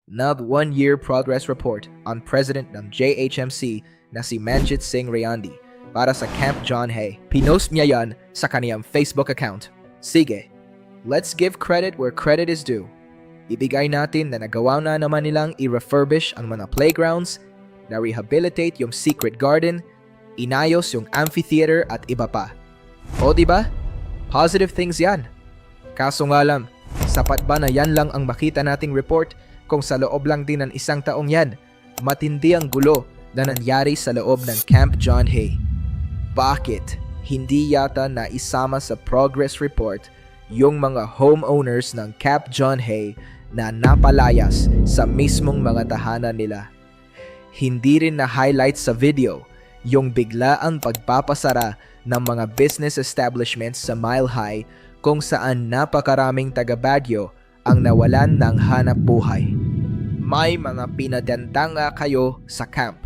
NAB 1-year progress report on President ng JHMC na si Manjit Singh Rayandi para sa Camp John Hay. Pinost niya yan sa kaniyang Facebook account. Sige, let's give credit where credit is due. Ibigay natin na nagawa na naman nilang i-refurbish ang mga playgrounds, na-rehabilitate yung secret garden, inayos yung amphitheater at iba pa. O diba? Positive things yan. Kaso nga lang, sapat ba na yan lang ang makita nating report kung sa loob lang din ng isang taong yan, matindi ang gulo na nangyari sa loob ng Camp John Hay? Bakit hindi yata na isama sa progress report yung mga homeowners ng Camp John Hay na napalayas sa mismong mga tahanan nila? Hindi rin na-highlight sa video yung biglaang pagpapasara ng mga business establishments sa Mile High kung saan napakaraming taga-Baguio ang nawalan ng hanap buhay. May mga pinadenta nga kayo sa camp,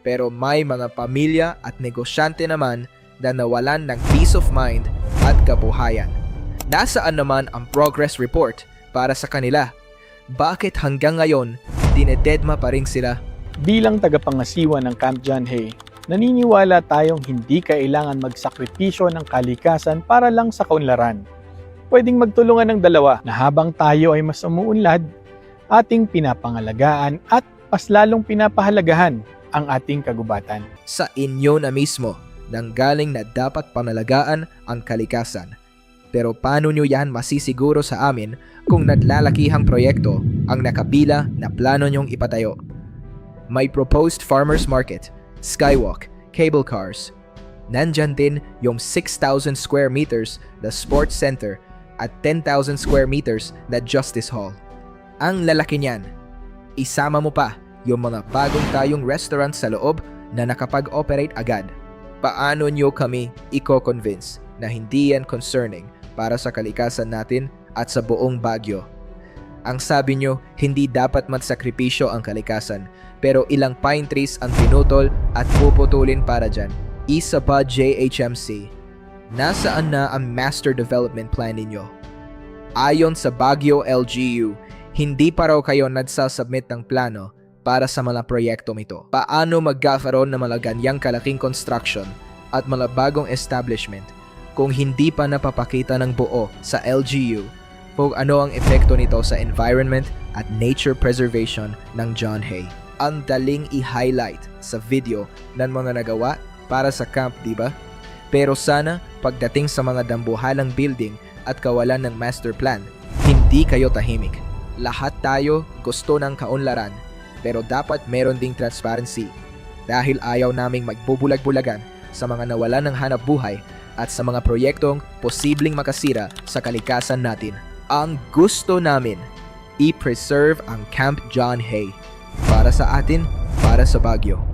pero may mga pamilya at negosyante naman na nawalan ng peace of mind at kabuhayan. Nasaan naman ang progress report para sa kanila? Bakit hanggang ngayon, dinededma pa rin sila? Bilang tagapangasiwa ng Camp John Hay, naniniwala tayong hindi kailangan magsakripisyo ng kalikasan para lang sa kaunlaran. Pwedeng magtulungan ng dalawa na habang tayo ay mas umuunlad, ating pinapangalagaan at mas lalong pinapahalagahan ang ating kagubatan. Sa inyo na mismo, nanggaling na dapat panalagaan ang kalikasan. Pero paano nyo yan masisiguro sa amin kung naglalakihang proyekto ang nakabila na plano nyong ipatayo? May proposed farmers market, skywalk, cable cars. Nandyan din yung 6,000 square meters na sports center at 10,000 square meters na Justice Hall. Ang lalaki niyan. Isama mo pa yung mga bagong tayong restaurant sa loob na nakapag-operate agad. Paano nyo kami i-convince na hindi yan concerning para sa kalikasan natin at sa buong Baguio? Ang sabi nyo, hindi dapat magsakripisyo ang kalikasan, pero ilang pine trees ang pinutol at puputulin para dyan. Isa pa JHMC. Nasaan na ang master development plan ninyo? Ayon sa Baguio LGU, hindi pa raw kayo nagsasubmit ng plano para sa mga proyektong ito. Paano magkakaroon ng mga ganyang kalaking construction at mga bagong establishment kung hindi pa napapakita ng buo sa LGU kung ano ang epekto nito sa environment at nature preservation ng John Hay? Ang daling i-highlight sa video ng mga nagawa para sa camp, diba? Pero sana, pagdating sa mga dambuhalang building at kawalan ng master plan, hindi kayo tahimik. Lahat tayo gusto ng kaunlaran, pero dapat meron ding transparency. Dahil ayaw naming magbubulag-bulagan sa mga nawalan ng hanap buhay at sa mga proyektong posibleng makasira sa kalikasan natin. Ang gusto namin, i-preserve ang Camp John Hay. Para sa atin, para sa Baguio.